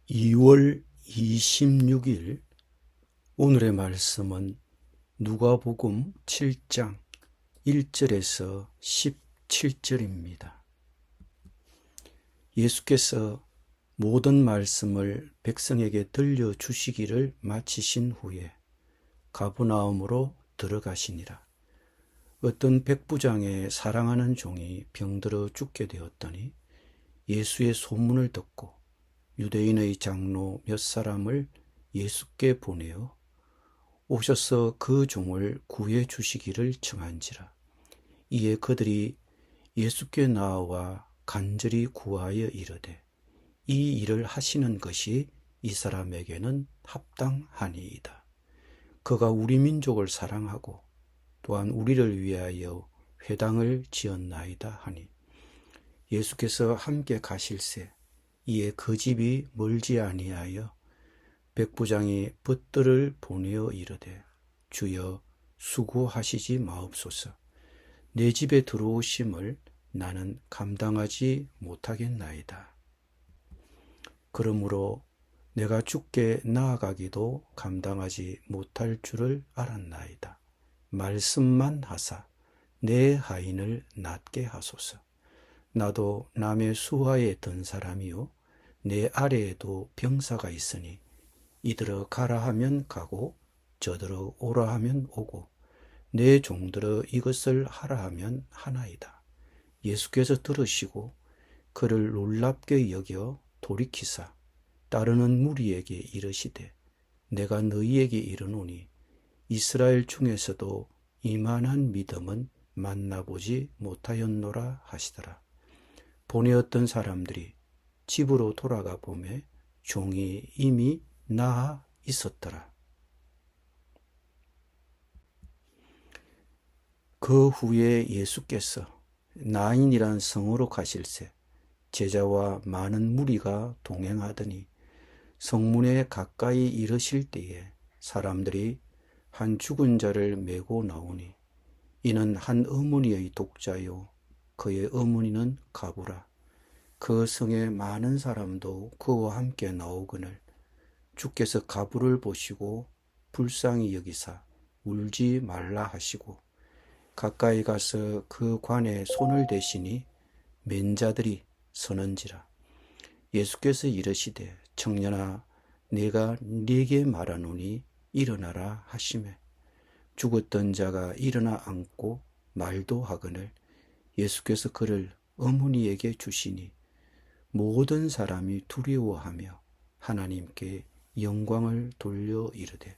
2월 26일 오늘의 말씀은 누가복음 7장 1절에서 17절입니다. 예수께서 모든 말씀을 백성에게 들려주시기를 마치신 후에 가버나움으로 들어가시니라. 어떤 백부장의 사랑하는 종이 병들어 죽게 되었더니 예수의 소문을 듣고 유대인의 장로 몇 사람을 예수께 보내어 오셔서 그 종을 구해 주시기를 청한지라. 이에 그들이 예수께 나와 간절히 구하여 이르되 이 일을 하시는 것이 이 사람에게는 합당하니이다. 그가 우리 민족을 사랑하고 또한 우리를 위하여 회당을 지었나이다 하니 예수께서 함께 가실새 이에 그 집이 멀지 아니하여 백부장이 벗들을 보내어 이르되 주여 수고하시지 마옵소서. 내 집에 들어오심을 나는 감당하지 못하겠나이다. 그러므로 내가 주께 나아가기도 감당하지 못할 줄을 알았나이다. 말씀만 하사 내 하인을 낫게 하소서. 나도 남의 수하에 든 사람이요 내 아래에도 병사가 있으니 이들어 가라 하면 가고 저들어 오라 하면 오고 내 종들어 이것을 하라 하면 하나이다. 예수께서 들으시고 그를 놀랍게 여겨 돌이키사 따르는 무리에게 이르시되 내가 너희에게 이르노니 이스라엘 중에서도 이만한 믿음은 만나보지 못하였노라 하시더라. 보내었던 사람들이 집으로 돌아가 보매 종이 이미 나아 있었더라. 그 후에 예수께서 나인이란 성으로 가실새 제자와 많은 무리가 동행하더니 성문에 가까이 이르실 때에 사람들이 한 죽은 자를 메고 나오니 이는 한 어머니의 독자요 그의 어머니는 가부라. 그 성에 많은 사람도 그와 함께 나오거늘 주께서 가부를 보시고 불쌍히 여기사 울지 말라 하시고 가까이 가서 그 관에 손을 대시니 맨 자들이 서는지라. 예수께서 이르시되 청년아 내가 네게 말하노니 일어나라 하시매 죽었던 자가 일어나 앉고 말도 하거늘 예수께서 그를 어머니에게 주시니 모든 사람이 두려워하며 하나님께 영광을 돌려 이르되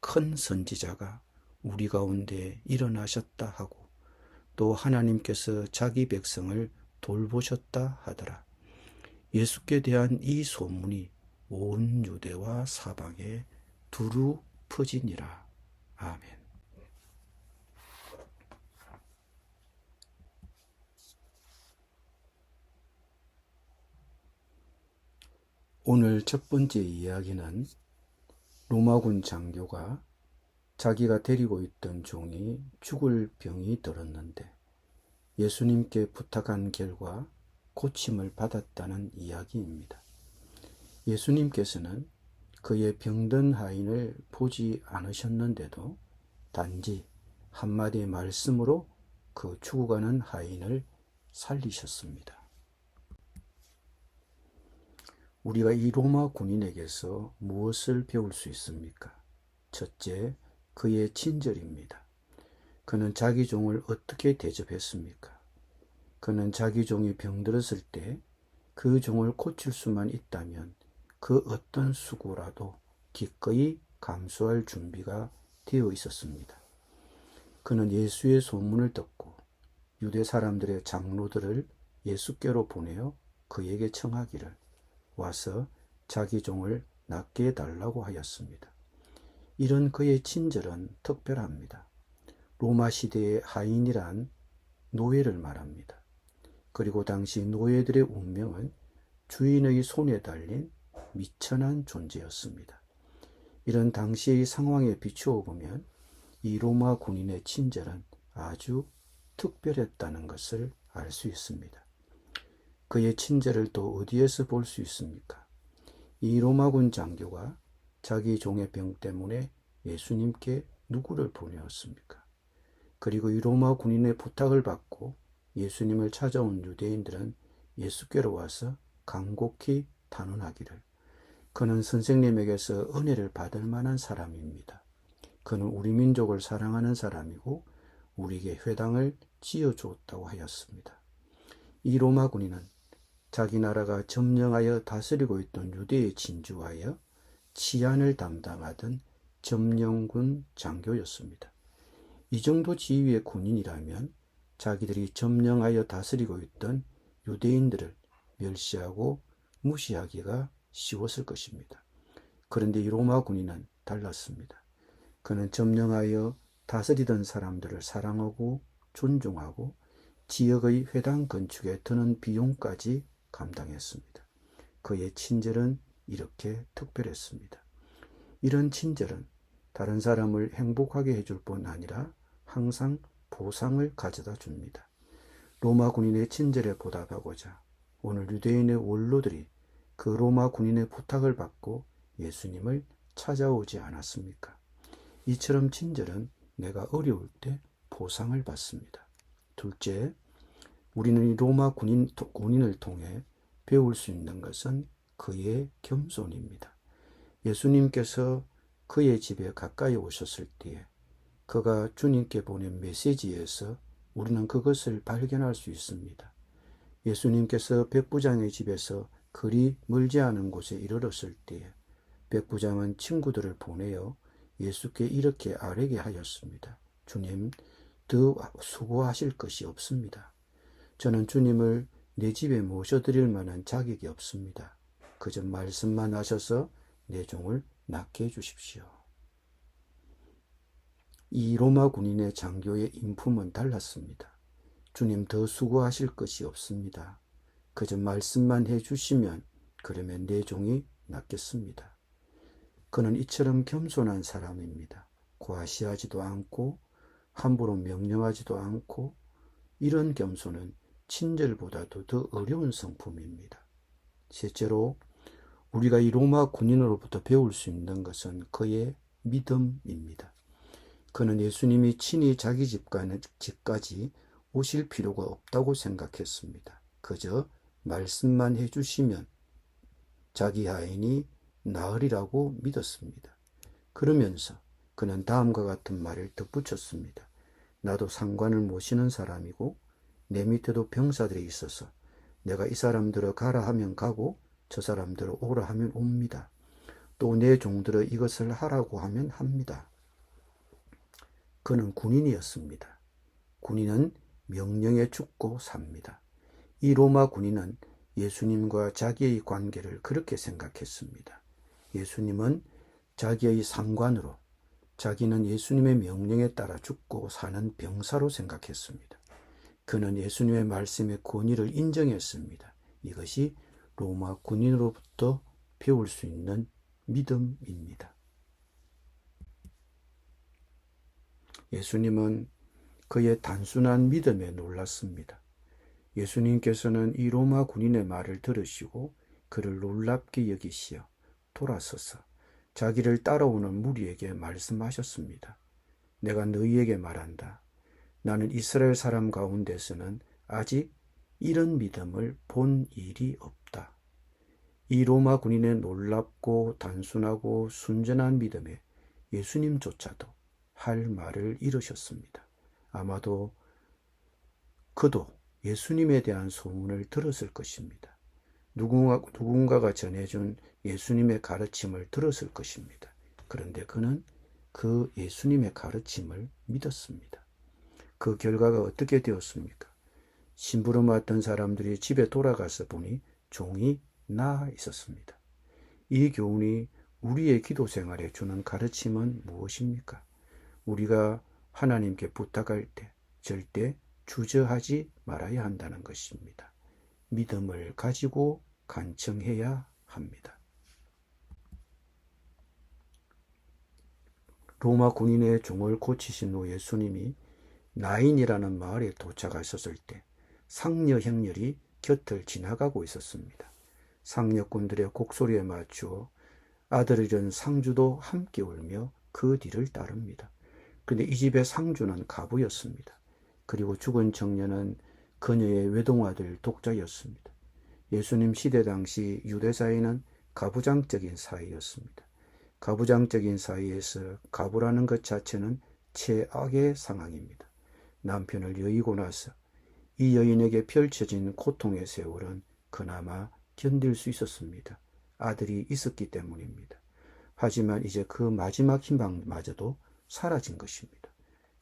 큰 선지자가 우리 가운데 일어나셨다 하고 또 하나님께서 자기 백성을 돌보셨다 하더라. 예수께 대한 이 소문이 온 유대와 사방에 두루 퍼지니라. 아멘. 오늘 첫 번째 이야기는 로마군 장교가 자기가 데리고 있던 종이 죽을 병이 들었는데 예수님께 부탁한 결과 고침을 받았다는 이야기입니다. 예수님께서는 그의 병든 하인을 보지 않으셨는데도 단지 한마디 말씀으로 그 죽어가는 하인을 살리셨습니다. 우리가 이 로마 군인에게서 무엇을 배울 수 있습니까? 첫째, 그의 친절입니다. 그는 자기 종을 어떻게 대접했습니까? 그는 자기 종이 병들었을 때 그 종을 고칠 수만 있다면 그 어떤 수고라도 기꺼이 감수할 준비가 되어 있었습니다. 그는 예수의 소문을 듣고 유대 사람들의 장로들을 예수께로 보내어 그에게 청하기를 와서 자기 종을 낫게 해달라고 하였습니다. 이런 그의 친절은 특별합니다. 로마 시대의 하인이란 노예를 말합니다. 그리고 당시 노예들의 운명은 주인의 손에 달린 미천한 존재였습니다. 이런 당시의 상황에 비추어 보면 이 로마 군인의 친절은 아주 특별했다는 것을 알 수 있습니다. 그의 친절을 또 어디에서 볼 수 있습니까? 이 로마군 장교가 자기 종의 병 때문에 예수님께 누구를 보내었습니까? 그리고 이 로마 군인의 부탁을 받고 예수님을 찾아온 유대인들은 예수께로 와서 간곡히 단언하기를 그는 선생님에게서 은혜를 받을 만한 사람입니다. 그는 우리 민족을 사랑하는 사람이고 우리에게 회당을 지어주었다고 하였습니다. 이 로마 군인은 자기 나라가 점령하여 다스리고 있던 유대에 진주하여 치안을 담당하던 점령군 장교였습니다. 이 정도 지위의 군인이라면 자기들이 점령하여 다스리고 있던 유대인들을 멸시하고 무시하기가 쉬웠을 것입니다. 그런데 이 로마 군인은 달랐습니다. 그는 점령하여 다스리던 사람들을 사랑하고 존중하고 지역의 회당 건축에 드는 비용까지 감당했습니다. 그의 친절은 이렇게 특별했습니다. 이런 친절은 다른 사람을 행복하게 해줄 뿐 아니라 항상 보상을 가져다 줍니다. 로마 군인의 친절에 보답하고자 오늘 유대인의 원로들이 그 로마 군인의 부탁을 받고 예수님을 찾아오지 않았습니까? 이처럼 친절은 내가 어려울 때 보상을 받습니다. 둘째, 우리는 이 로마 군인을 통해 배울 수 있는 것은 그의 겸손입니다. 예수님께서 그의 집에 가까이 오셨을 때에 그가 주님께 보낸 메시지에서 우리는 그것을 발견할 수 있습니다. 예수님께서 백부장의 집에서 그리 멀지 않은 곳에 이르렀을 때에 백부장은 친구들을 보내어 예수께 이렇게 아뢰게 하였습니다. 주님, 더 수고하실 것이 없습니다. 저는 주님을 내 집에 모셔드릴 만한 자격이 없습니다. 그저 말씀만 하셔서 내 종을 낫게 해주십시오. 이 로마 군인의 장교의 인품은 달랐습니다. 주님, 더 수고하실 것이 없습니다. 그저 말씀만 해주시면 그러면 내 종이 낫겠습니다. 그는 이처럼 겸손한 사람입니다. 과시하지도 않고 함부로 명령하지도 않고 이런 겸손은 친절보다도 더 어려운 성품입니다. 셋째로 우리가 이 로마 군인으로부터 배울 수 있는 것은 그의 믿음입니다. 그는 예수님이 친히 자기 집까지 오실 필요가 없다고 생각했습니다. 그저 말씀만 해주시면 자기 하인이 나으리라고 믿었습니다. 그러면서 그는 다음과 같은 말을 덧붙였습니다. 나도 상관을 모시는 사람이고 내 밑에도 병사들이 있어서 내가 이 사람들을 가라 하면 가고 저 사람들을 오라 하면 옵니다. 또 내 종들을 이것을 하라고 하면 합니다. 그는 군인이었습니다. 군인은 명령에 죽고 삽니다. 이 로마 군인은 예수님과 자기의 관계를 그렇게 생각했습니다. 예수님은 자기의 상관으로 자기는 예수님의 명령에 따라 죽고 사는 병사로 생각했습니다. 그는 예수님의 말씀의 권위를 인정했습니다. 이것이 로마 군인으로부터 배울 수 있는 믿음입니다. 예수님은 그의 단순한 믿음에 놀랐습니다. 예수님께서는 이 로마 군인의 말을 들으시고 그를 놀랍게 여기시어 돌아서서 자기를 따라오는 무리에게 말씀하셨습니다. 내가 너희에게 말한다. 나는 이스라엘 사람 가운데서는 아직 이런 믿음을 본 일이 없다. 이 로마 군인의 놀랍고 단순하고 순전한 믿음에 예수님조차도 할 말을 잃으셨습니다. 아마도 그도 예수님에 대한 소문을 들었을 것입니다. 누군가가 전해준 예수님의 가르침을 들었을 것입니다. 그런데 그는 그 예수님의 가르침을 믿었습니다. 그 결과가 어떻게 되었습니까? 심부름하던 사람들이 집에 돌아가서 보니 종이 나아 있었습니다. 이 교훈이 우리의 기도 생활에 주는 가르침은 무엇입니까? 우리가 하나님께 부탁할 때 절대 주저하지 말아야 한다는 것입니다. 믿음을 가지고 간청해야 합니다. 로마 군인의 종을 고치신 후 예수님이 나인이라는 마을에 도착하셨을 때 상녀 행렬이 곁을 지나가고 있었습니다. 상력꾼들의 곡소리에 맞추어 아들을 잃은 상주도 함께 울며 그 뒤를 따릅니다. 그런데 이 집의 상주는 가부였습니다. 그리고 죽은 청년은 그녀의 외동아들 독자였습니다. 예수님 시대 당시 유대 사회는 가부장적인 사회였습니다. 가부장적인 사회에서 가부라는 것 자체는 최악의 상황입니다. 남편을 여의고 나서 이 여인에게 펼쳐진 고통의 세월은 그나마 견딜 수 있었습니다. 아들이 있었기 때문입니다. 하지만 이제 그 마지막 희망마저도 사라진 것입니다.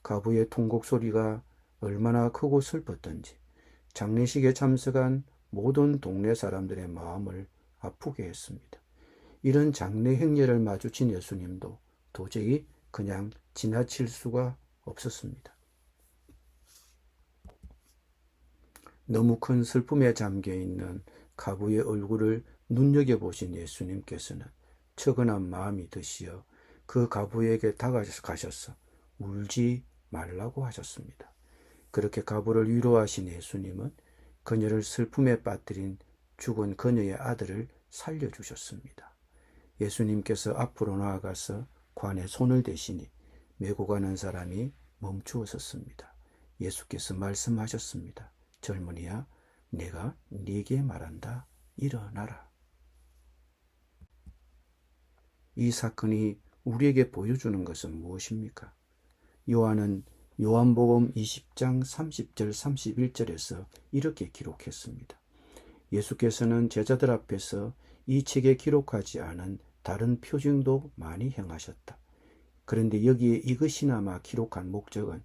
가부의 통곡 소리가 얼마나 크고 슬펐던지 장례식에 참석한 모든 동네 사람들의 마음을 아프게 했습니다. 이런 장례 행렬을 마주친 예수님도 도저히 그냥 지나칠 수가 없었습니다. 너무 큰 슬픔에 잠겨있는 가부의 얼굴을 눈여겨보신 예수님께서는 처근한 마음이 드시어 그 가부에게 다가가셔서 울지 말라고 하셨습니다. 그렇게 가부를 위로하신 예수님은 그녀를 슬픔에 빠뜨린 죽은 그녀의 아들을 살려주셨습니다. 예수님께서 앞으로 나아가서 관에 손을 대시니 메고 가는 사람이 멈추어 섰습니다. 예수께서 말씀하셨습니다. 젊은이야, 내가 네게 말한다. 일어나라. 이 사건이 우리에게 보여주는 것은 무엇입니까? 요한은 요한복음 20장 30절 31절에서 이렇게 기록했습니다. 예수께서는 제자들 앞에서 이 책에 기록하지 않은 다른 표징도 많이 행하셨다. 그런데 여기에 이것이나마 기록한 목적은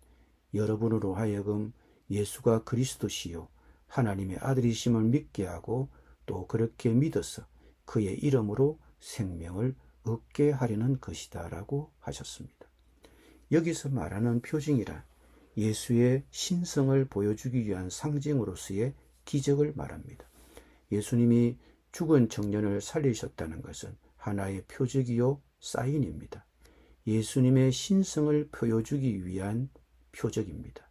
여러분으로 하여금 예수가 그리스도시요 하나님의 아들이심을 믿게 하고 또 그렇게 믿어서 그의 이름으로 생명을 얻게 하려는 것이다 라고 하셨습니다. 여기서 말하는 표징이란 예수의 신성을 보여주기 위한 상징으로서의 기적을 말합니다. 예수님이 죽은 청년을 살리셨다는 것은 하나의 표적이요 사인입니다. 예수님의 신성을 보여주기 위한 표적입니다.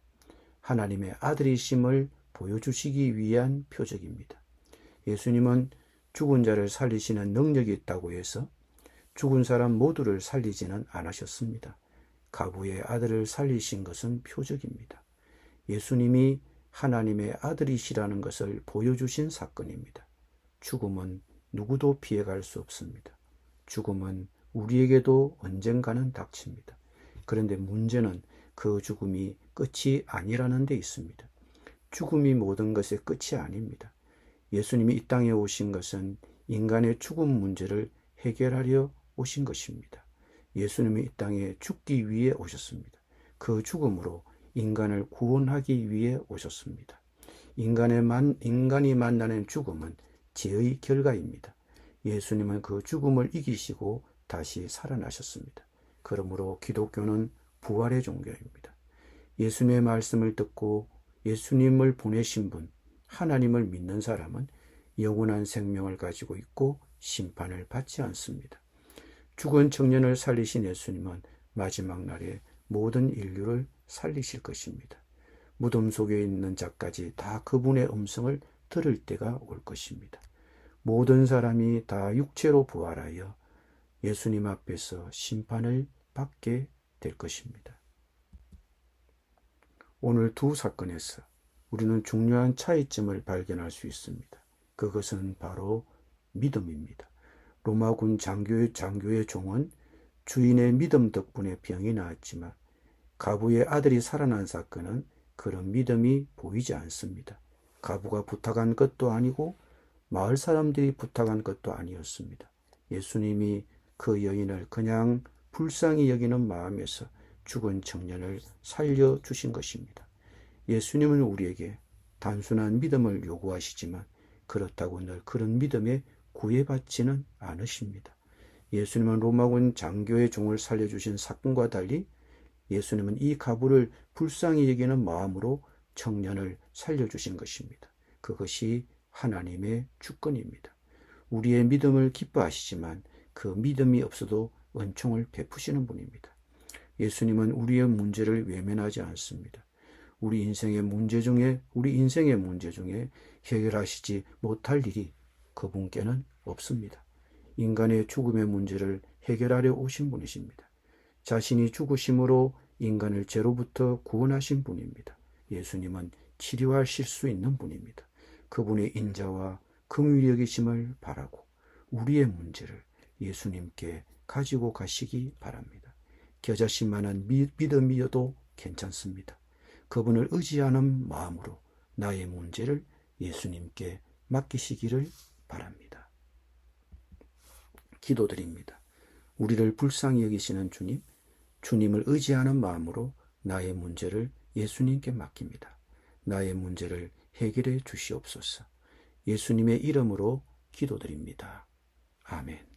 하나님의 아들이심을 보여주시기 위한 표적입니다. 예수님은 죽은 자를 살리시는 능력이 있다고 해서 죽은 사람 모두를 살리지는 않으셨습니다. 가부의 아들을 살리신 것은 표적입니다. 예수님이 하나님의 아들이시라는 것을 보여주신 사건입니다. 죽음은 누구도 피해갈 수 없습니다. 죽음은 우리에게도 언젠가는 닥칩니다. 그런데 문제는 그 죽음이 끝이 아니라는 데 있습니다. 죽음이 모든 것의 끝이 아닙니다. 예수님이 이 땅에 오신 것은 인간의 죽음 문제를 해결하려 오신 것입니다. 예수님이 이 땅에 죽기 위해 오셨습니다. 그 죽음으로 인간을 구원하기 위해 오셨습니다. 인간이 만나는 죽음은 죄의 결과입니다. 예수님은 그 죽음을 이기시고 다시 살아나셨습니다. 그러므로 기독교는 부활의 종교입니다. 예수님의 말씀을 듣고 예수님을 보내신 분, 하나님을 믿는 사람은 영원한 생명을 가지고 있고 심판을 받지 않습니다. 죽은 청년을 살리신 예수님은 마지막 날에 모든 인류를 살리실 것입니다. 무덤 속에 있는 자까지 다 그분의 음성을 들을 때가 올 것입니다. 모든 사람이 다 육체로 부활하여 예수님 앞에서 심판을 받게 될 것입니다. 오늘 두 사건에서 우리는 중요한 차이점을 발견할 수 있습니다. 그것은 바로 믿음입니다. 로마군 장교의 종은 주인의 믿음 덕분에 병이 나았지만 가부의 아들이 살아난 사건은 그런 믿음이 보이지 않습니다. 가부가 부탁한 것도 아니고 마을 사람들이 부탁한 것도 아니었습니다. 예수님이 그 여인을 그냥 불쌍히 여기는 마음에서 죽은 청년을 살려주신 것입니다. 예수님은 우리에게 단순한 믿음을 요구하시지만 그렇다고 늘 그런 믿음에 구애받지는 않으십니다. 예수님은 로마군 장교의 종을 살려주신 사건과 달리 예수님은 이 가부를 불쌍히 여기는 마음으로 청년을 살려주신 것입니다. 그것이 하나님의 주권입니다. 우리의 믿음을 기뻐하시지만 그 믿음이 없어도 은총을 베푸시는 분입니다. 예수님은 우리의 문제를 외면하지 않습니다. 우리 인생의 문제 중에 해결하시지 못할 일이 그분께는 없습니다. 인간의 죽음의 문제를 해결하려 오신 분이십니다. 자신이 죽으심으로 인간을 죄로부터 구원하신 분입니다. 예수님은 치료하실 수 있는 분입니다. 그분의 인자와 긍휼히 여기심을 바라고 우리의 문제를 예수님께 가지고 가시기 바랍니다. 겨자씨만한 믿음이어도 괜찮습니다. 그분을 의지하는 마음으로 나의 문제를 예수님께 맡기시기를 바랍니다. 기도드립니다. 우리를 불쌍히 여기시는 주님, 주님을 의지하는 마음으로 나의 문제를 예수님께 맡깁니다. 나의 문제를 해결해 주시옵소서. 예수님의 이름으로 기도드립니다. 아멘.